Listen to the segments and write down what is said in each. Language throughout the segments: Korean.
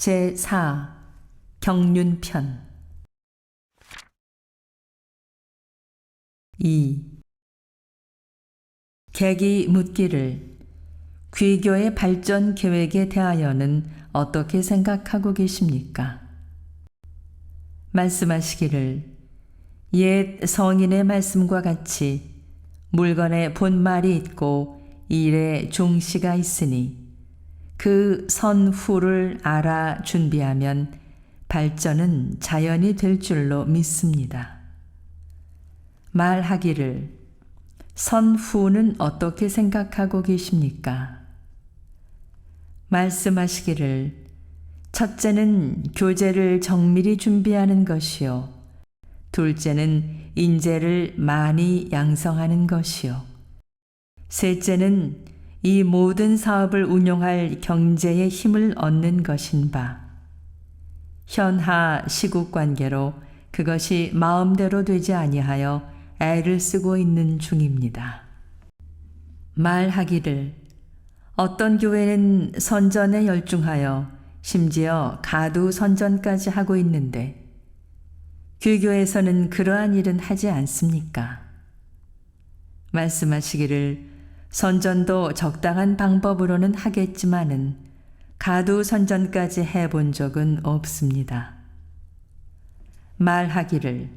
제4 경륜편 2. 객이 묻기를 귀교의 발전 계획에 대하여는 어떻게 생각하고 계십니까? 말씀하시기를 옛 성인의 말씀과 같이 물건에 본말이 있고 일에 종시가 있으니 그 선후를 알아 준비하면 발전은 자연이 될 줄로 믿습니다. 말하기를 선후는 어떻게 생각하고 계십니까? 말씀하시기를 첫째는 교제를 정밀히 준비하는 것이요. 둘째는 인재를 많이 양성하는 것이요. 셋째는 이 모든 사업을 운용할 경제의 힘을 얻는 것인 바. 현하 시국관계로 그것이 마음대로 되지 아니하여 애를 쓰고 있는 중입니다. 말하기를 어떤 교회는 선전에 열중하여 심지어 가두 선전까지 하고 있는데 귀교에서는 그러한 일은 하지 않습니까? 말씀하시기를 선전도 적당한 방법으로는 하겠지만은 가두 선전까지 해본 적은 없습니다. 말하기를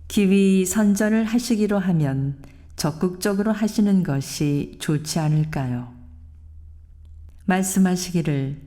기위 선전을 하시기로 하면 적극적으로 하시는 것이 좋지 않을까요? 말씀하시기를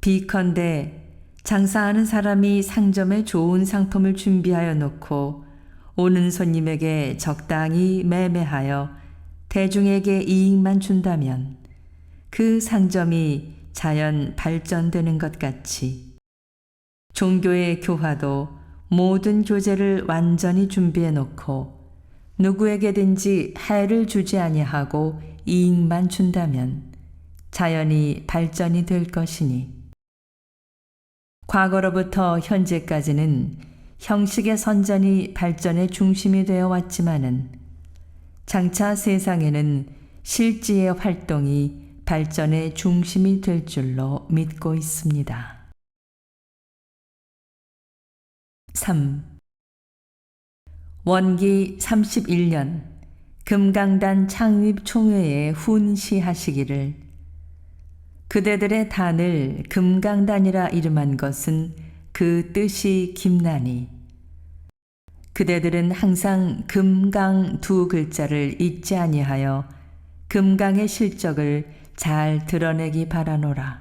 비컨대 장사하는 사람이 상점에 좋은 상품을 준비하여 놓고 오는 손님에게 적당히 매매하여 대중에게 이익만 준다면 그 상점이 자연 발전되는 것 같이 종교의 교화도 모든 교제를 완전히 준비해 놓고 누구에게든지 해를 주지 아니하고 이익만 준다면 자연히 발전이 될 것이니 과거로부터 현재까지는 형식의 선전이 발전의 중심이 되어 왔지만은 장차 세상에는 실지의 활동이 발전의 중심이 될 줄로 믿고 있습니다. 3. 원기 31년 금강단 창립 총회에 훈시하시기를 그대들의 단을 금강단이라 이름한 것은 그 뜻이 깊나니 그대들은 항상 금강 두 글자를 잊지 아니하여 금강의 실적을 잘 드러내기 바라노라.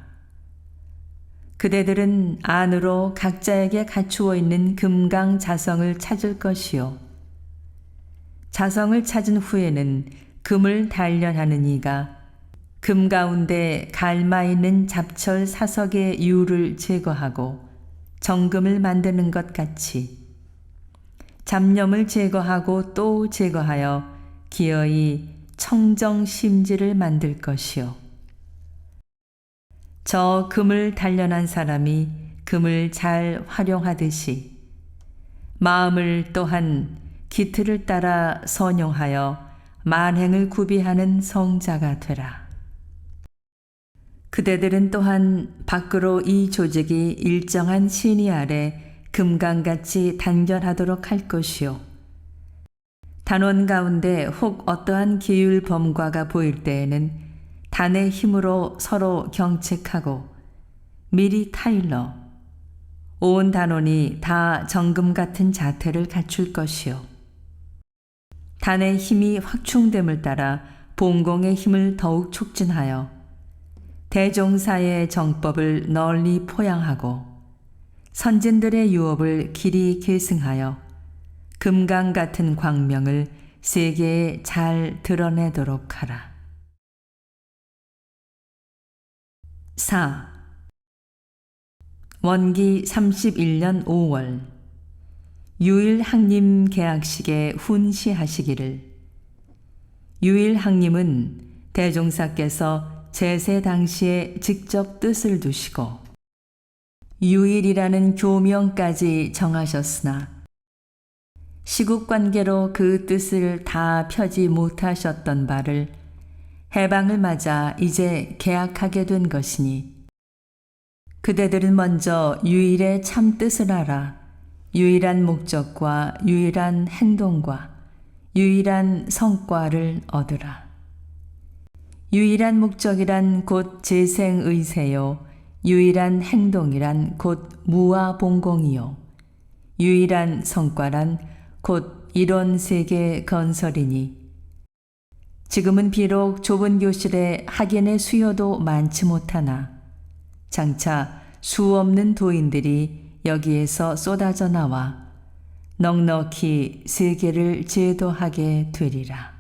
그대들은 안으로 각자에게 갖추어 있는 금강 자성을 찾을 것이요. 자성을 찾은 후에는 금을 단련하는 이가 금 가운데 갈마 있는 잡철 사석의 유를 제거하고 정금을 만드는 것 같이 잡념을 제거하고 또 제거하여 기어이 청정심지를 만들 것이요. 저 금을 단련한 사람이 금을 잘 활용하듯이 마음을 또한 기틀을 따라 선용하여 만행을 구비하는 성자가 되라. 그대들은 또한 밖으로 이 조직이 일정한 신의 아래 금강같이 단결하도록 할 것이요. 단원 가운데 혹 어떠한 기율 범과가 보일 때에는 단의 힘으로 서로 경책하고 미리 타일러 온 단원이 다 정금 같은 자태를 갖출 것이요. 단의 힘이 확충됨을 따라 봉공의 힘을 더욱 촉진하여 대종사의 정법을 널리 포양하고 선진들의 유업을 길이 계승하여 금강 같은 광명을 세계에 잘 드러내도록 하라. 4. 원기 31년 5월 유일학님 개학식에 훈시하시기를 유일학님은 대종사께서 제세 당시에 직접 뜻을 두시고 유일이라는 교명까지 정하셨으나 시국관계로 그 뜻을 다 펴지 못하셨던 바를 해방을 맞아 이제 개학하게 된 것이니 그대들은 먼저 유일의 참 뜻을 알아 유일한 목적과 유일한 행동과 유일한 성과를 얻으라. 유일한 목적이란 곧 재생의세요. 유일한 행동이란 곧 무아봉공이요. 유일한 성과란 곧 이론세계 건설이니 지금은 비록 좁은 교실에 학연의 수요도 많지 못하나 장차 수없는 도인들이 여기에서 쏟아져 나와 넉넉히 세계를 제도하게 되리라.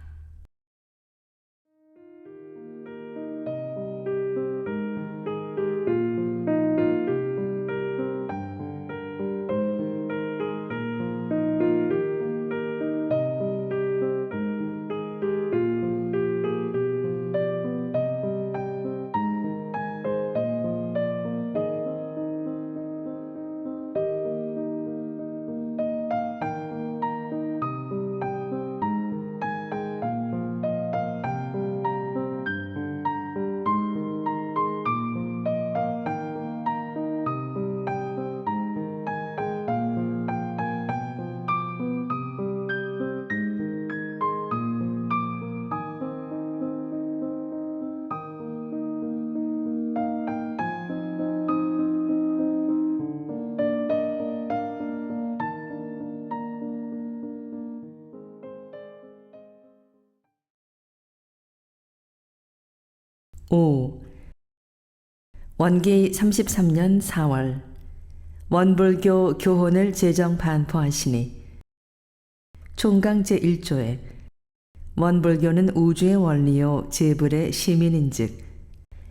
오. 원기 33년 4월 원불교 교훈을 제정 반포하시니 총강 제1조에 원불교는 우주의 원리요 제불의 시민인즉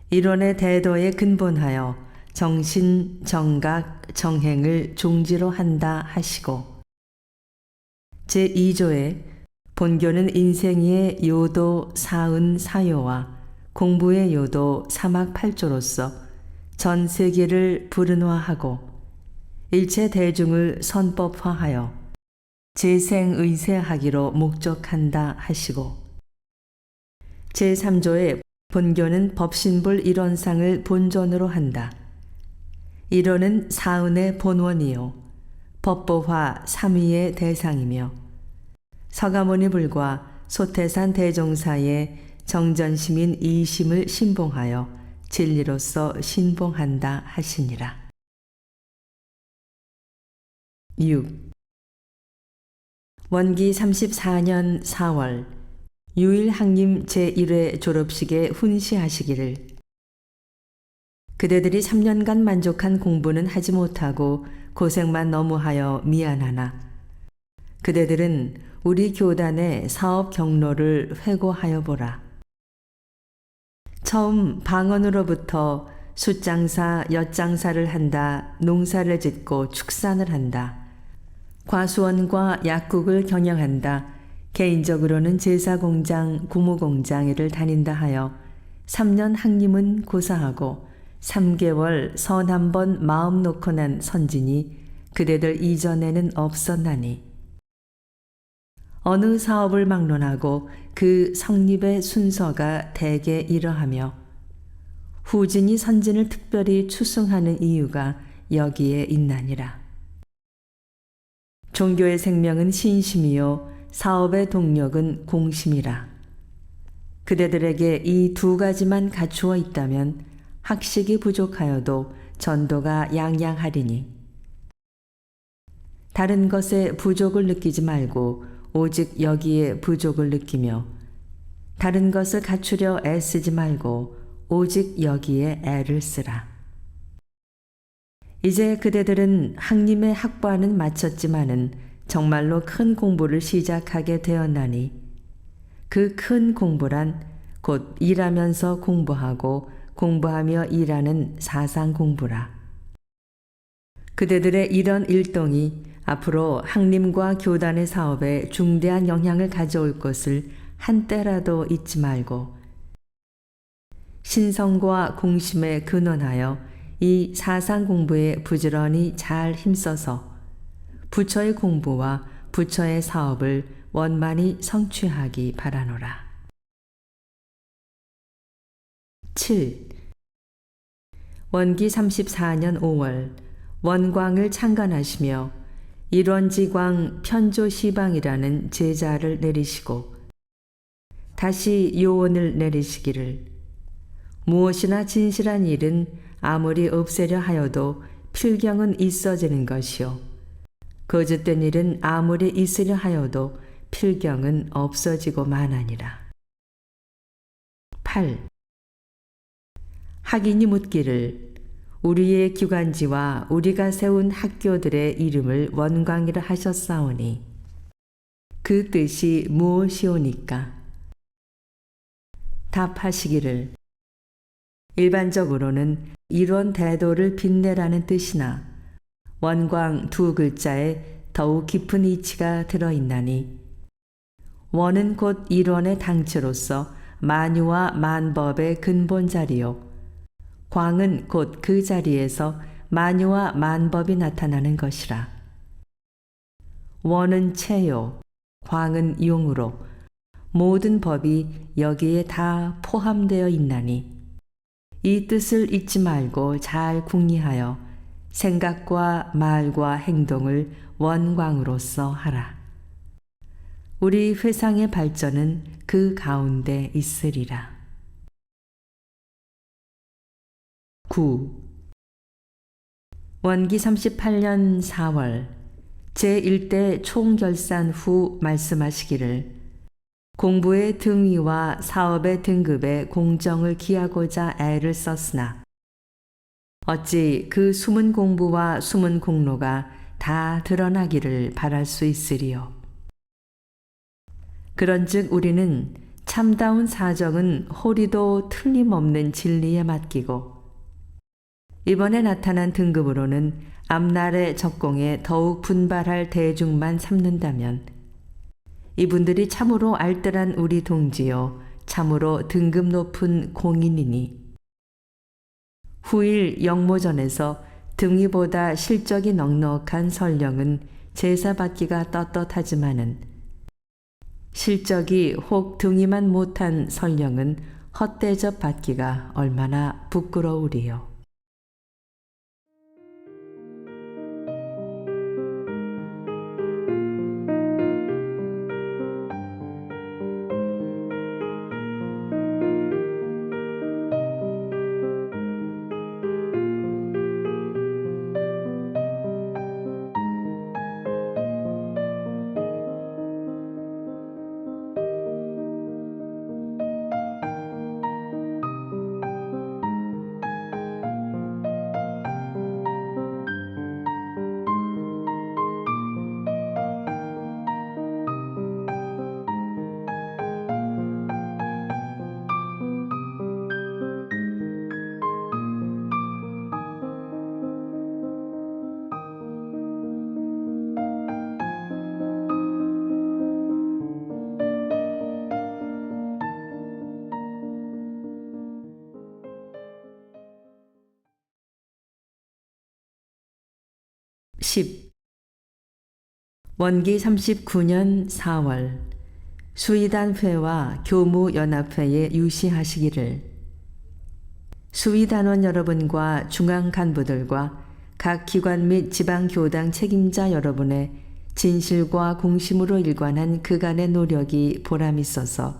이론의 대도에 근본하여 정신, 정각, 정행을 종지로 한다 하시고 제2조에 본교는 인생의 요도 사은 사요와 공부의 요도 사막팔조로서 전 세계를 불은화하고 일체 대중을 선법화하여 재생의세하기로 목적한다 하시고 제3조에 본교는 법신불 일원상을 본전으로 한다. 이론은 사은의 본원이요 법보화 3위의 대상이며 서가모니불과 소태산 대종사의 정전시민 이심을 신봉하여 진리로서 신봉한다 하시니라. 6. 원기 34년 4월 유일학님 제1회 졸업식에 훈시하시기를 그대들이 3년간 만족한 공부는 하지 못하고 고생만 너무하여 미안하나 그대들은 우리 교단의 사업 경로를 회고하여 보라. 처음 방언으로부터 숫장사, 엿장사를 한다, 농사를 짓고 축산을 한다, 과수원과 약국을 경영한다, 개인적으로는 제사공장, 고무공장을 다닌다 하여 3년 학림은 고사하고 3개월 선 한 번 마음 놓고 난 선진이 그대들 이전에는 없었나니 어느 사업을 막론하고 그 성립의 순서가 대개 이러하며 후진이 선진을 특별히 추승하는 이유가 여기에 있나니라. 종교의 생명은 신심이요 사업의 동력은 공심이라. 그대들에게 이 두 가지만 갖추어 있다면 학식이 부족하여도 전도가 양양하리니 다른 것에 부족을 느끼지 말고 오직 여기에 부족을 느끼며 다른 것을 갖추려 애쓰지 말고 오직 여기에 애를 쓰라. 이제 그대들은 학림의 학과는 마쳤지만은 정말로 큰 공부를 시작하게 되었나니 그 큰 공부란 곧 일하면서 공부하고 공부하며 일하는 사상 공부라. 그대들의 이런 일동이 앞으로 학림과 교단의 사업에 중대한 영향을 가져올 것을 한때라도 잊지 말고 신성과 공심에 근원하여 이 사상 공부에 부지런히 잘 힘써서 부처의 공부와 부처의 사업을 원만히 성취하기 바라노라. 7. 원기 34년 5월 원광을 창간하시며 일원지광 편조시방이라는 제자를 내리시고 다시 요원을 내리시기를 무엇이나 진실한 일은 아무리 없애려 하여도 필경은 있어지는 것이요 거짓된 일은 아무리 있으려 하여도 필경은 없어지고 마나니라. 8. 학인이 묻기를 우리의 기관지와 우리가 세운 학교들의 이름을 원광이라 하셨사오니 그 뜻이 무엇이오니까? 답하시기를 일반적으로는 이런 대도를 빛내라는 뜻이나 원광 두 글자에 더욱 깊은 이치가 들어있나니 원은 곧 일원의 당체로서 만유와 만법의 근본 자리요 광은 곧 그 자리에서 만유와 만법이 나타나는 것이라. 원은 체요, 광은 용으로 모든 법이 여기에 다 포함되어 있나니 이 뜻을 잊지 말고 잘 궁리하여 생각과 말과 행동을 원광으로서 하라. 우리 회상의 발전은 그 가운데 있으리라. 9. 원기 38년 4월 제1대 총결산 후 말씀하시기를 공부의 등위와 사업의 등급에 공정을 기하고자 애를 썼으나 어찌 그 숨은 공부와 숨은 공로가 다 드러나기를 바랄 수 있으리요. 그런즉 우리는 참다운 사정은 호리도 틀림없는 진리에 맡기고 이번에 나타난 등급으로는 앞날의 적공에 더욱 분발할 대중만 삼는다면 이분들이 참으로 알뜰한 우리 동지요 참으로 등급 높은 공인이니 후일 영모전에서 등위보다 실적이 넉넉한 설령은 제사받기가 떳떳하지만은 실적이 혹 등위만 못한 설령은 헛대접 받기가 얼마나 부끄러우리요. 10. 원기 39년 4월 수의단회와 교무연합회에 유시하시기를 수의단원 여러분과 중앙간부들과 각 기관 및 지방교당 책임자 여러분의 진실과 공심으로 일관한 그간의 노력이 보람있어서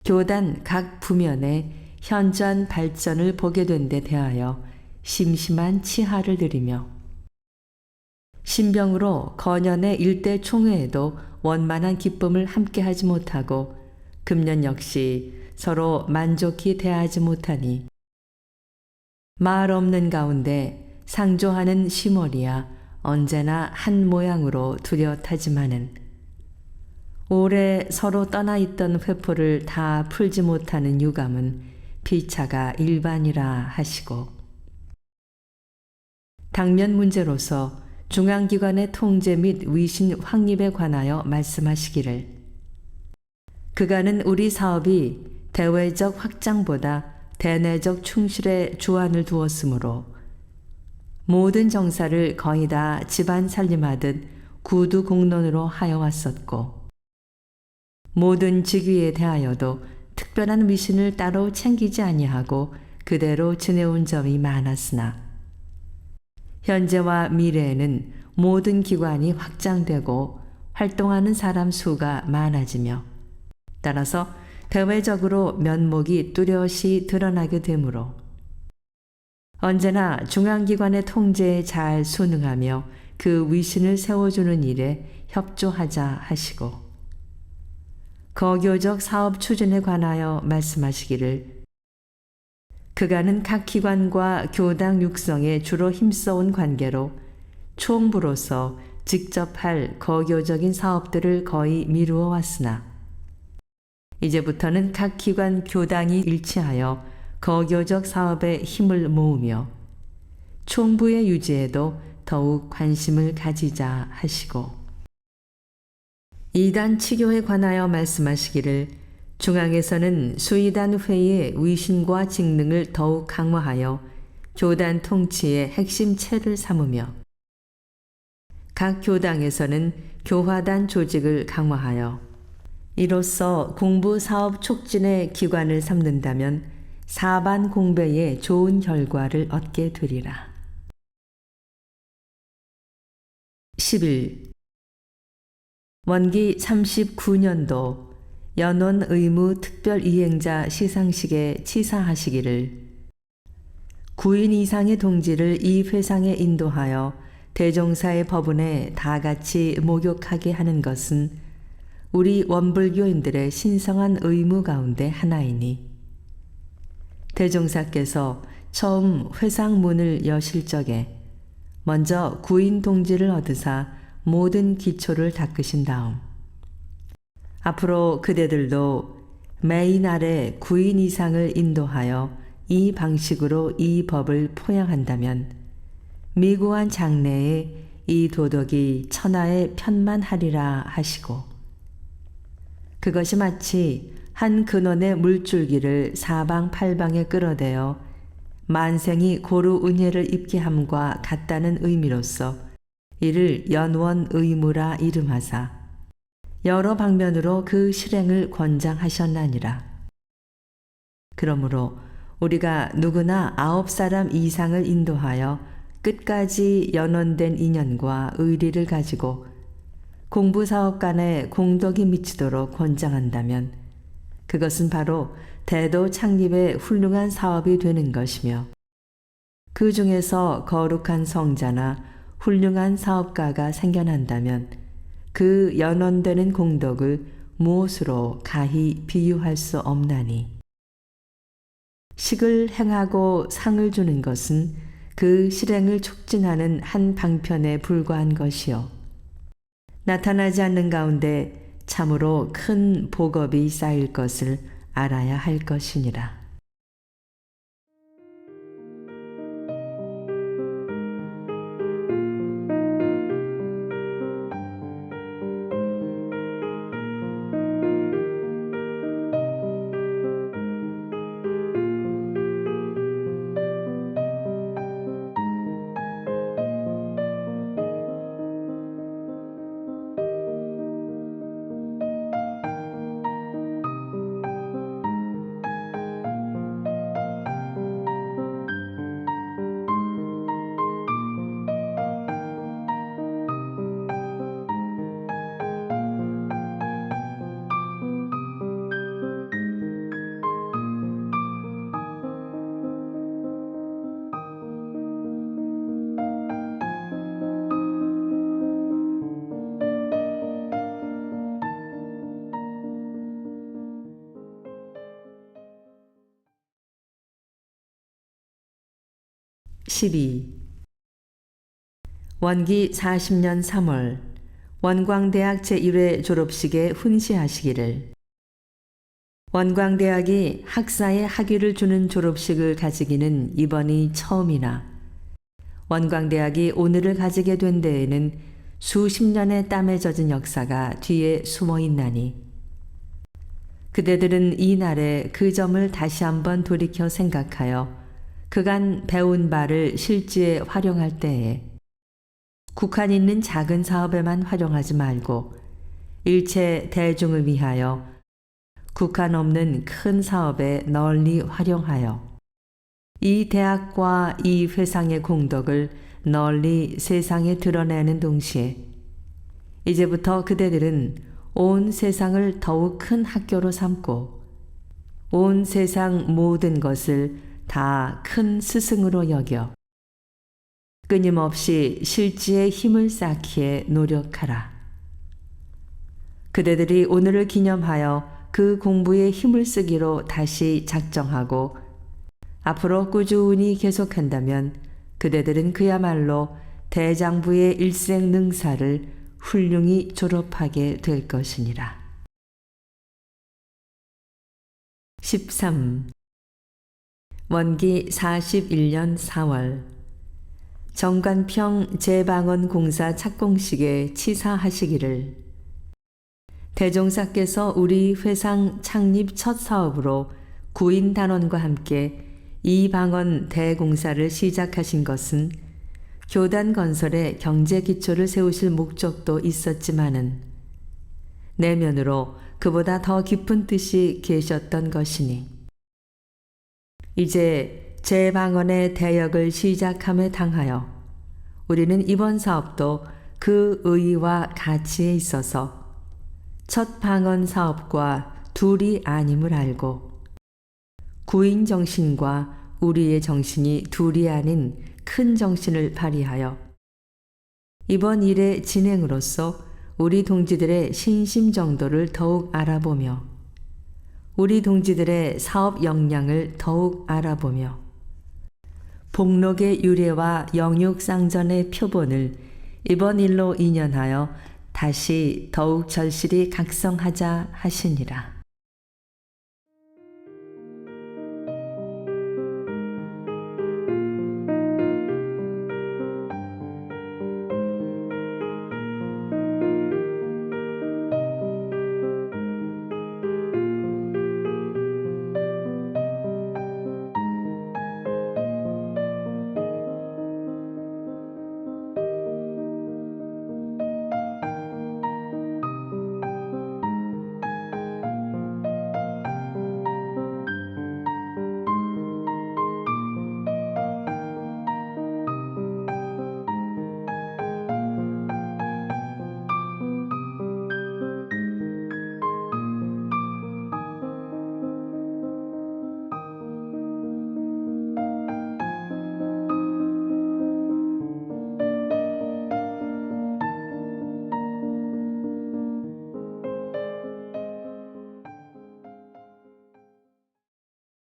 교단 각 부면의 현저한 발전을 보게 된 데 대하여 심심한 치하를 드리며 신병으로 거년의 일대 총회에도 원만한 기쁨을 함께하지 못하고 금년 역시 서로 만족히 대하지 못하니 말 없는 가운데 상조하는 시몰이야 언제나 한 모양으로 뚜렷하지만은 오래 서로 떠나 있던 회포를 다 풀지 못하는 유감은 비차가 일반이라 하시고 당면 문제로서 중앙기관의 통제 및 위신 확립에 관하여 말씀하시기를 그간은 우리 사업이 대외적 확장보다 대내적 충실에 주안을 두었으므로 모든 정사를 거의 다 집안 살림하듯 구두 공론으로 하여 왔었고 모든 직위에 대하여도 특별한 위신을 따로 챙기지 아니하고 그대로 지내온 점이 많았으나 현재와 미래에는 모든 기관이 확장되고 활동하는 사람 수가 많아지며 따라서 대외적으로 면목이 뚜렷이 드러나게 되므로 언제나 중앙기관의 통제에 잘 순응하며 그 위신을 세워주는 일에 협조하자 하시고 거교적 사업 추진에 관하여 말씀하시기를 그간은 각 기관과 교당 육성에 주로 힘써온 관계로 총부로서 직접 할 거교적인 사업들을 거의 미루어 왔으나 이제부터는 각 기관 교당이 일치하여 거교적 사업에 힘을 모으며 총부의 유지에도 더욱 관심을 가지자 하시고 이단 치교에 관하여 말씀하시기를 중앙에서는 수이단 회의의 위신과 직능을 더욱 강화하여 교단 통치의 핵심 체를 삼으며 각 교당에서는 교화단 조직을 강화하여 이로써 공부 사업 촉진의 기관을 삼는다면 사반 공배의 좋은 결과를 얻게 되리라. 11. 원기 39년도 연원 의무 특별이행자 시상식에 치사하시기를 9인 이상의 동지를 이 회상에 인도하여 대종사의 법운에 다같이 목욕하게 하는 것은 우리 원불교인들의 신성한 의무 가운데 하나이니 대종사께서 처음 회상문을 여실 적에 먼저 9인 동지를 얻으사 모든 기초를 닦으신 다음 앞으로 그대들도 매이날에 9인 이상을 인도하여 이 방식으로 이 법을 포양한다면 미구한 장래에 이 도덕이 천하에 편만하리라 하시고 그것이 마치 한 근원의 물줄기를 사방팔방에 끌어대어 만생이 고루 은혜를 입게 함과 같다는 의미로서 이를 연원 의무라 이름하사 여러 방면으로 그 실행을 권장하셨나니라. 그러므로 우리가 누구나 9사람 이상을 인도하여 끝까지 연원된 인연과 의리를 가지고 공부사업 간에 공덕이 미치도록 권장한다면 그것은 바로 대도 창립의 훌륭한 사업이 되는 것이며 그 중에서 거룩한 성자나 훌륭한 사업가가 생겨난다면 그 연원되는 공덕을 무엇으로 가히 비유할 수 없나니 식을 행하고 상을 주는 것은 그 실행을 촉진하는 한 방편에 불과한 것이요 나타나지 않는 가운데 참으로 큰 복업이 쌓일 것을 알아야 할 것이니라. 12. 원기 40년 3월 원광대학 제1회 졸업식에 훈시하시기를 원광대학이 학사의 학위를 주는 졸업식을 가지기는 이번이 처음이나 원광대학이 오늘을 가지게 된 데에는 수십 년의 땀에 젖은 역사가 뒤에 숨어 있나니 그대들은 이 날에 그 점을 다시 한번 돌이켜 생각하여 그간 배운 바를 실지에 활용할 때에 국한 있는 작은 사업에만 활용하지 말고 일체 대중을 위하여 국한 없는 큰 사업에 널리 활용하여 이 대학과 이 회상의 공덕을 널리 세상에 드러내는 동시에 이제부터 그대들은 온 세상을 더욱 큰 학교로 삼고 온 세상 모든 것을 다 큰 스승으로 여겨 끊임없이 실지의 힘을 쌓기에 노력하라. 그대들이 오늘을 기념하여 그 공부에 힘을 쓰기로 다시 작정하고 앞으로 꾸준히 계속한다면 그대들은 그야말로 대장부의 일생 능사를 훌륭히 졸업하게 될 것이니라. 13. 원기 41년 4월 정관평 제방언공사 착공식에 치사하시기를 대종사께서 우리 회상 창립 첫 사업으로 구인단원과 함께 이 방언 대공사를 시작하신 것은 교단 건설에 경제 기초를 세우실 목적도 있었지만은 내면으로 그보다 더 깊은 뜻이 계셨던 것이니 이제 제방언의 대역을 시작함에 당하여 우리는 이번 사업도 그 의의와 가치에 있어서 첫 방언 사업과 둘이 아님을 알고 구인 정신과 우리의 정신이 둘이 아닌 큰 정신을 발휘하여 이번 일의 진행으로서 우리 동지들의 신심 정도를 더욱 알아보며 우리 동지들의 사업 역량을 더욱 알아보며 복록의 유래와 영육상전의 표본을 이번 일로 인연하여 다시 더욱 절실히 각성하자 하시니라.